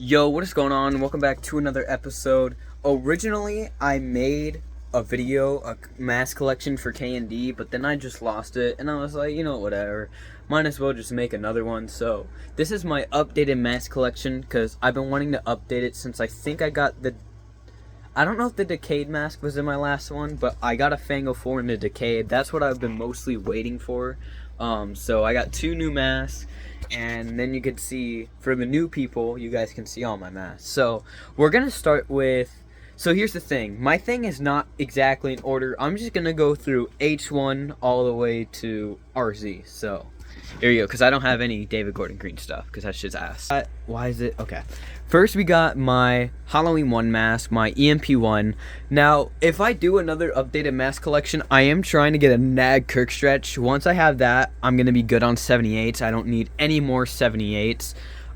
Yo, what is going on? Welcome back to another episode. Originally, I made a video, a mask collection for K&D, but then I just lost it, and I was like, whatever. Might as well just make another one. So, this is my updated mask collection, because I've been wanting to update it since I think I got the... I don't know if the Decayed mask was in my last one, but I got a Fango 4 in the Decayed. That's what I've been mostly waiting for. So I got two new masks. And then you could see, for the new people, you guys can see all my masks. So, we're going to start with... So, here's the thing. My thing is not exactly in order. I'm just going to go through H1 all the way to RZ. So, here you go. Because I don't have any David Gordon Green stuff. Because that shit's ass. Why is it? Okay. First, we got my Halloween 1 mask, my EMP 1. Now, if I do another updated mask collection, I am trying to get a NAG Kirk stretch. Once I have that, I'm going to be good on 78s. I don't need any more 78s.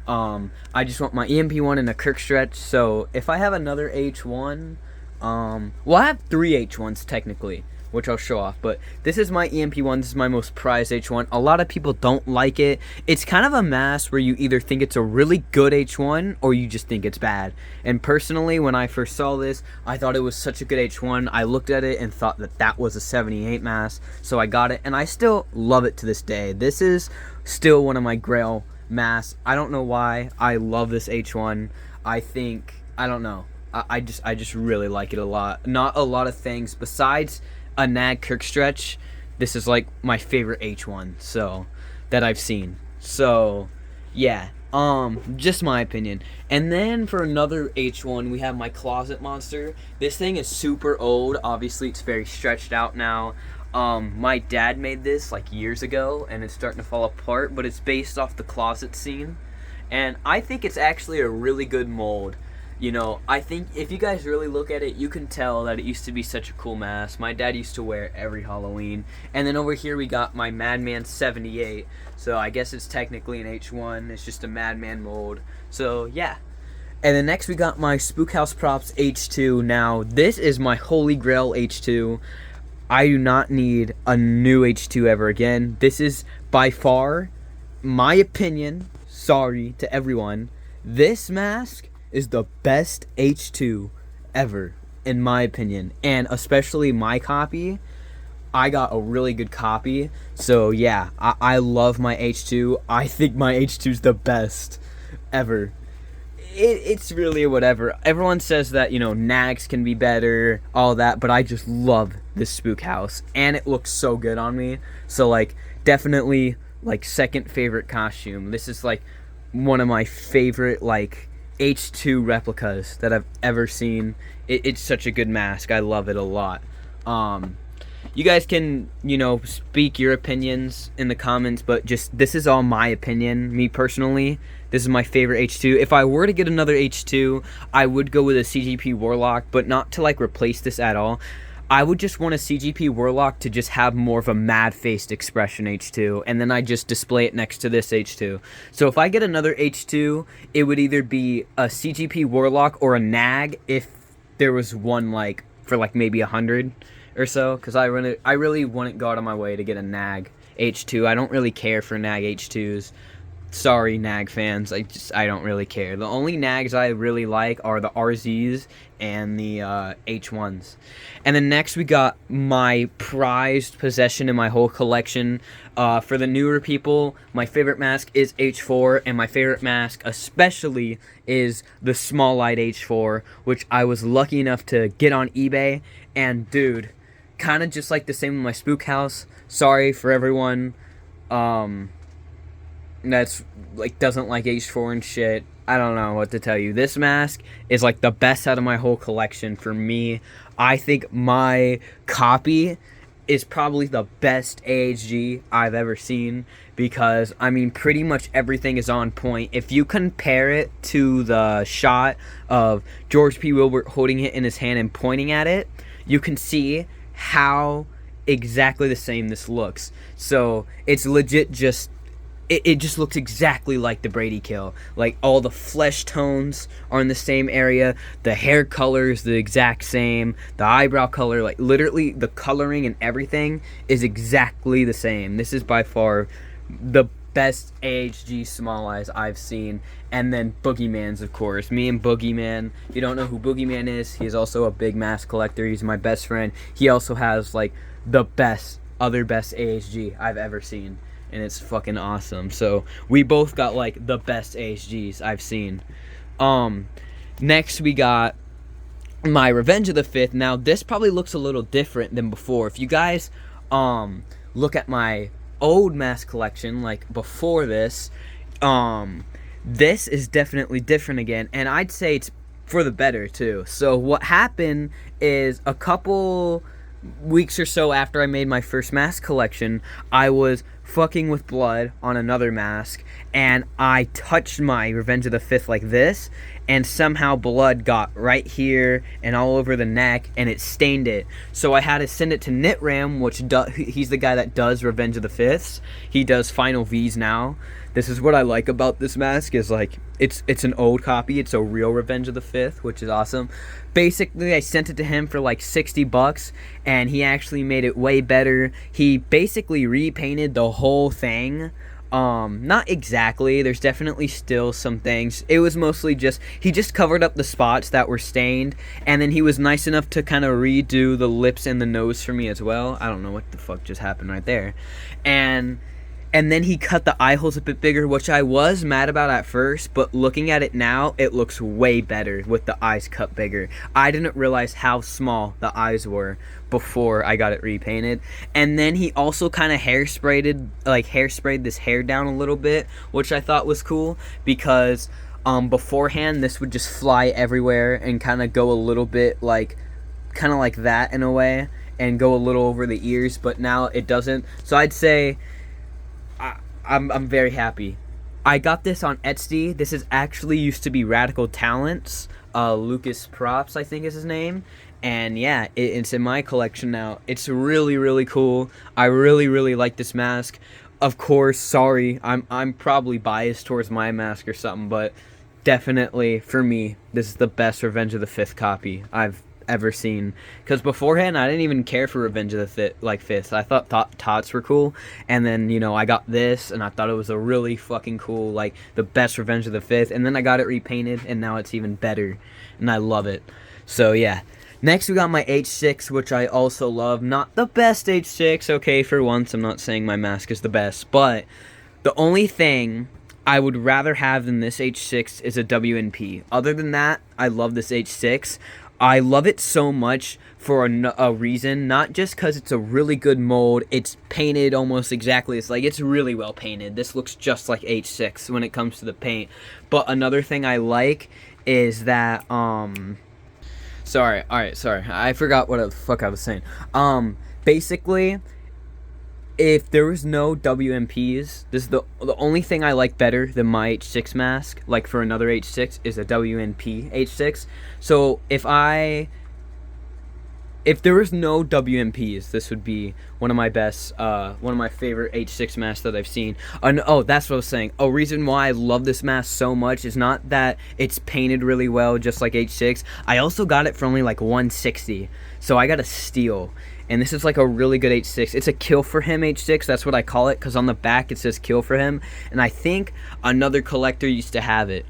I just want my EMP 1 and a Kirk stretch. So, if I have another H1, well, I have 3 H1s technically, which I'll show off, but this is my EMP 1. This is my most prized H1. A lot of people don't like it. It's kind of a mask where you either think it's a really good H1 or you just think it's bad. And personally, when I first saw this, I thought it was such a good H1. I looked at it and thought that that was a 78 mask, so I got it, and I still love it to this day. This is still one of my grail masks. I don't know why. I love this H1. I don't know. I just really like it a lot. Not a lot of things besides a NAG Kirk stretch. This is like my favorite H1 so that I've seen. So yeah, just my opinion. And then for another H1, we have my Closet Monster. This thing is super old. Obviously, it's very stretched out now. My dad made this like years ago, and it's starting to fall apart, but it's based off the closet scene. And I think it's actually a really good mold. You know, I think if you guys really look at it, you can tell that it used to be such a cool mask. My dad used to wear it every Halloween. And then over here we got my Madman 78. So I guess it's technically an H1. It's just a Madman mold. So yeah. And then next we got my Spook House Props H2. Now, this is my holy grail H2. I do not need a new H2 ever again. This is by far, my opinion, sorry to everyone, this mask is the best H2 ever, in my opinion. And especially my copy, I got a really good copy. So yeah, I love my H2. I think my H2 is the best ever. It's really whatever. Everyone says that, nags can be better, all that, but I just love this Spook House. And it looks so good on me. So like, definitely like second favorite costume. This is like one of my favorite like H2 replicas that I've ever seen. It's such a good mask. I love it a lot. You guys can, speak your opinions in the comments, but just, this is all my opinion. Me personally, this is my favorite H2. If I were to get another H2, I would go with a CGP Warlock, but not to, like, replace this at all. I would just want a CGP Warlock to just have more of a mad-faced expression H2, and then I just display it next to this H2. So if I get another H2, it would either be a CGP Warlock or a Nag if there was one, like, for, like, maybe 100 or so, because I really wouldn't go out of my way to get a Nag H2. I don't really care for Nag H2s. Sorry, Nag fans. I don't really care. The only Nags I really like are the RZs and the H1s. And then next we got my prized possession in my whole collection. For the newer people, my favorite mask is H4, and my favorite mask especially is the Small Light H4, which I was lucky enough to get on eBay. And dude, kind of just like the same with my Spook House. Sorry for everyone that's like doesn't like H4 and shit. I don't know what to tell you. This mask is like the best out of my whole collection for me. I think my copy is probably the best AHG I've ever seen, because I mean pretty much everything is on point. If you compare it to the shot of George P. Wilbur holding it in his hand and pointing at it, you can see how exactly the same this looks. So it's legit just it just looks exactly like the Brady kill. Like, all the flesh tones are in the same area, the hair color is the exact same, the eyebrow color, like literally the coloring and everything is exactly the same. This is by far the best AHG Small Eyes I've seen. And then Boogeyman's, of course. Me and Boogeyman. If you don't know who Boogeyman is, he's also a big mask collector. He's my best friend. He also has like the best AHG I've ever seen, and it's fucking awesome. So we both got like the best AHGs I've seen. Next we got my Revenge of the Fifth. Now this probably looks a little different than before. If you guys look at my old mask collection, like before this, this is definitely different again, and I'd say it's for the better too. So what happened is, a couple weeks or so after I made my first mask collection, I was fucking with blood on another mask, and I touched my Revenge of the Fifth like this, and somehow blood got right here and all over the neck, and it stained it. So I had to send it to Knitram, which he's the guy that does Revenge of the Fifths. He does Final V's now. This is what I like about this mask, is like it's an old copy. It's a real Revenge of the Fifth, which is awesome. Basically, I sent it to him for like $60, and he actually made it way better. He basically repainted the whole thing. Not exactly. There's definitely still some things. It was mostly just, he just covered up the spots that were stained, and then he was nice enough to kind of redo the lips and the nose for me as well. I don't know what the fuck just happened right there. And then he cut the eye holes a bit bigger, which I was mad about at first, but looking at it now, it looks way better with the eyes cut bigger. I didn't realize how small the eyes were before I got it repainted. And then he also kind of hairsprayed this hair down a little bit, which I thought was cool, because beforehand this would just fly everywhere and kind of go a little bit like that in a way, and go a little over the ears, but now it doesn't. So I'd say I'm very happy. I got this on Etsy. This is actually used to be Radical Talents. Lucas Props, I think is his name. And yeah, it's in my collection now. It's really, really cool. I really, really like this mask. Of course, sorry, I'm probably biased towards my mask or something, but definitely for me, this is the best Revenge of the Fifth copy I've ever seen. Because beforehand, I didn't even care for Revenge of the Fifth. I thought Tots were cool, and then, you know, I got this, and I thought it was a really fucking cool, like, the best Revenge of the Fifth, and then I got it repainted, and now it's even better, and I love it. So yeah. Next, we got my H6, which I also love. Not the best H6, okay, for once. I'm not saying my mask is the best, but the only thing I would rather have than this H6 is a WNP. Other than that, I love this H6. I love it so much for a reason, not just because it's a really good mold. It's painted almost exactly. It's like, it's really well painted. This looks just like H6 when it comes to the paint. But another thing I like is that, sorry, I forgot what the fuck I was saying. Basically, if there was no WMPs, this is the only thing I like better than my H6 mask, like for another H6, is a WNP H6. So if there was no WMPs, this would be one of my best, one of my favorite H6 masks that I've seen. Oh, that's what I was saying. A reason why I love this mask so much is not that it's painted really well, just like H6. I also got it for only like $160, so I got a steal. And this is like a really good H6. It's a kill for him H6. That's what I call it, because on the back it says kill for him. And I think another collector used to have it.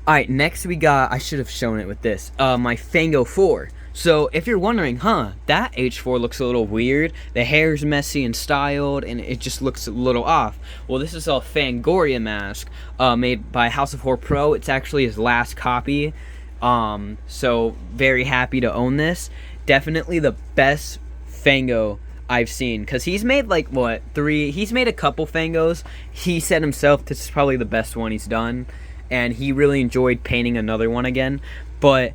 Alright, next we got, I should have shown it with this, my Fango 4. So if you're wondering, that H4 looks a little weird. The hair's messy and styled, and it just looks a little off. Well, this is a Fangoria mask made by House of Horror Pro. It's actually his last copy. So very happy to own this. Definitely the best Fango I've seen, because he's made like he's made a couple Fangos. He said himself this is probably the best one he's done, and he really enjoyed painting another one again. But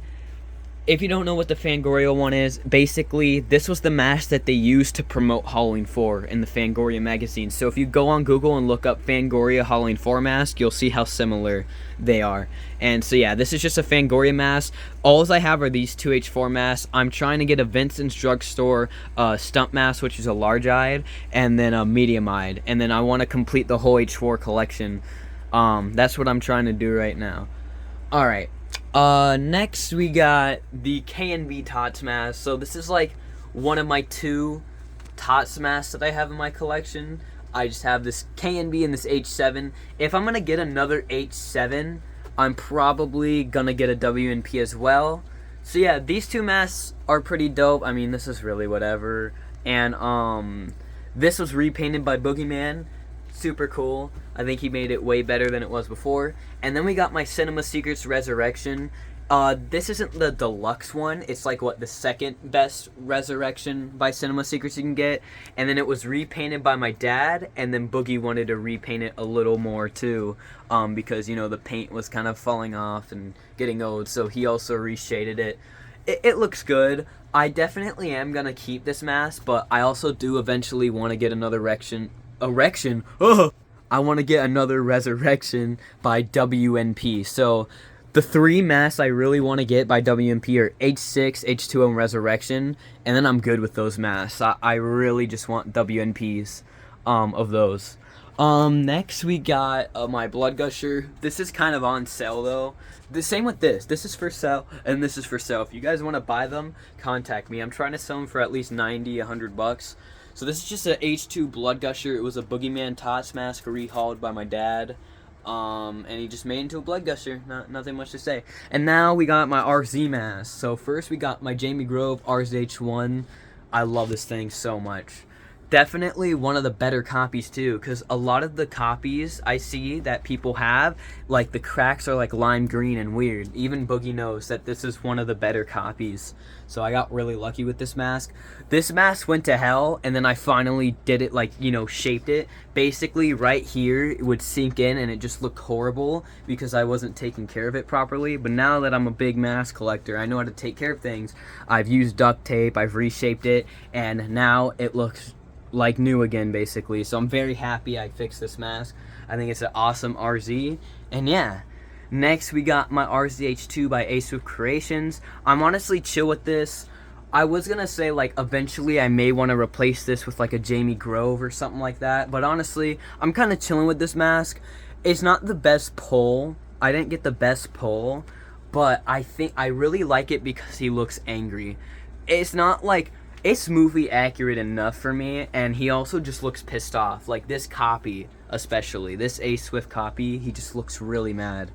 if you don't know what the Fangoria one is, basically this was the mask that they used to promote Halloween 4 in the Fangoria magazine. So if you go on Google and look up Fangoria Halloween 4 mask, you'll see how similar they are. And so yeah, this is just a Fangoria mask. All I have are these two H4 masks. I'm trying to get a Vincent's Drugstore stump mask, which is a large-eyed, and then a medium-eyed. And then I want to complete the whole H4 collection. That's what I'm trying to do right now. Alright. Next we got the K&B Tots mask. So this is like one of my two Tots masks that I have in my collection. I just have this KNB and this H7. If I'm gonna get another H7, I'm probably gonna get a WNP as well. So yeah, these two masks are pretty dope. I mean, this is really whatever. And this was repainted by Boogeyman. Super cool. I think he made it way better than it was before. And then we got my Cinema Secrets Resurrection. This isn't the deluxe one. It's like what, the second best Resurrection by Cinema Secrets you can get. And then it was repainted by my dad, and then Boogie wanted to repaint it a little more too, because you know the paint was kind of falling off and getting old. So he also reshaded it. It looks good. I definitely am gonna keep this mask, but I also do eventually want to get another erection. Oh, I want to get another Resurrection by WNP. So the three masks I really want to get by WNP are H6, H2O, and Resurrection, and then I'm good with those masks. I really just want WNPs of those. Next we got my Blood Gusher. This is kind of on sale though. The same with this. This is for sale, and this is for sale. If you guys want to buy them, contact me. I'm trying to sell them for at least 90, 100 bucks. So this is just a H2 Blood Gusher. It was a Boogeyman Tots mask rehauled by my dad. And he just made it into a Blood Gusher. Nothing much to say. And now we got my RZ mask. So first we got my Jamie Grove RZH1. I love this thing so much. Definitely one of the better copies too, because a lot of the copies I see that people have, like the cracks are like lime green and weird. Even Boogie knows that this is one of the better copies. So I got really lucky with this mask. This mask went to hell, and then I finally did it, like, you know, shaped it. Basically right here it would sink in and it just looked horrible because I wasn't taking care of it properly. But now that I'm a big mask collector, I know how to take care of things. I've used duct tape, I've reshaped it, and now it looks like new again basically. So I'm very happy I fixed this mask. I think it's an awesome RZ. And yeah, next we got my RZH2 by Spook Creations. I'm honestly chill with this. I was gonna say like eventually I may want to replace this with like a Jamie Grove or something like that, but honestly I'm kind of chilling with this mask. It's not the best pull. I didn't get the best pull, but I think I really like it because he looks angry. It's not like, it's movie accurate enough for me, and he also just looks pissed off. Like this copy, especially this A Swift copy, he just looks really mad.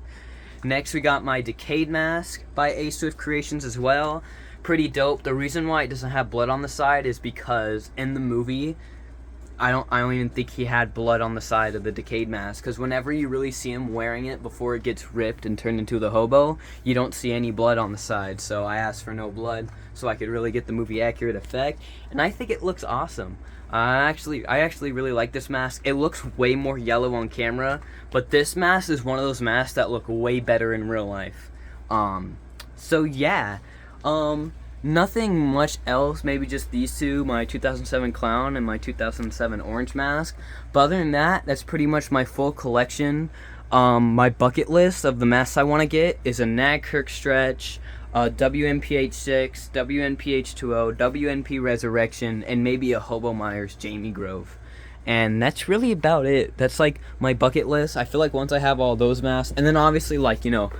Next we got my Decayed mask by A Swift Creations as well. Pretty dope. The reason why it doesn't have blood on the side is because in the movie I don't even think he had blood on the side of the Decayed mask, because whenever you really see him wearing it before it gets ripped and turned into the hobo, you don't see any blood on the side. So I asked for no blood so I could really get the movie accurate effect, and I think it looks awesome. I actually really like this mask. It looks way more yellow on camera, but this mask is one of those masks that look way better in real life. So yeah, nothing much else, maybe just these two, my 2007 Clown and my 2007 Orange Mask. But other than that, that's pretty much my full collection. My bucket list of the masks I want to get is a Nagkirk Stretch, WNPH6, WNPH2O, WNP Resurrection, and maybe a Hobo Myers Jamie Grove. And that's really about it. That's like my bucket list. I feel like once I have all those masks, and then obviously like, you know,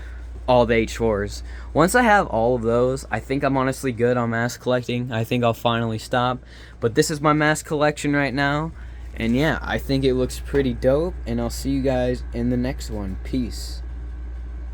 all the H4s. Once I have all of those, I think I'm honestly good on mask collecting. I think I'll finally stop. But this is my mask collection right now. And yeah, I think it looks pretty dope. And I'll see you guys in the next one. Peace.